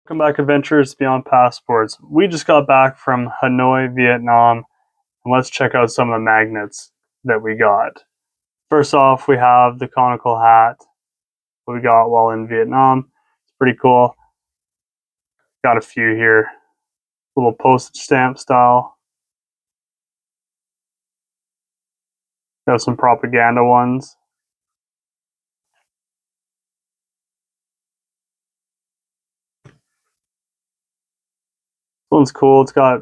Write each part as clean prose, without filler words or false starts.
Welcome back, adventurers beyond passports. We just got back from Hanoi, Vietnam, and let's check out some of the magnets that we got. First off, we have the conical hat that we got while in Vietnam. It's pretty cool. Got a few here, little postage stamp style. Got some propaganda ones. This one's cool. It's got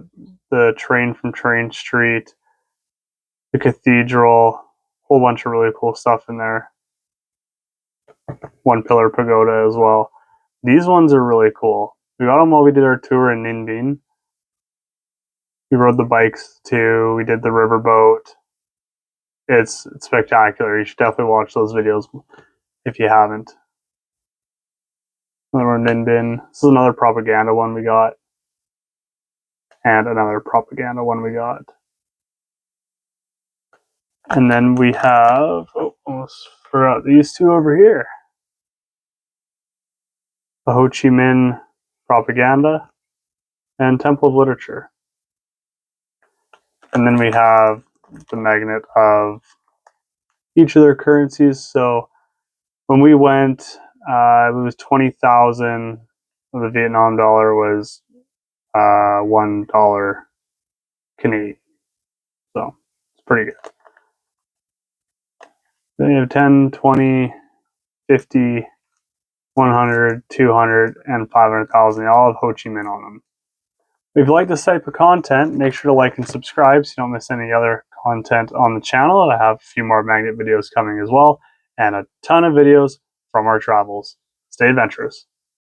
the train from Train Street, the cathedral, a whole bunch of really cool stuff in there. One pillar pagoda as well. These ones are really cool. We got them while we did our tour in Ninh Binh. We rode the bikes too. We did the riverboat. It's spectacular. You should definitely watch those videos if you haven't. Another Ninh Binh. This is another propaganda one we got. And another propaganda one we got. And then we have, almost forgot these two over here. The Ho Chi Minh propaganda and Temple of Literature. And then we have the magnet of each of their currencies. So when we went, it was 20,000. The Vietnam dollar was $1 Canadian. So it's pretty good. Then you have 10, 20, 50, 100, 200, and 500,000. They all have Ho Chi Minh on them. If you like this type of content, make sure to like and subscribe so you don't miss any other content on the channel. I have a few more magnet videos coming as well, and a ton of videos from our travels. Stay adventurous.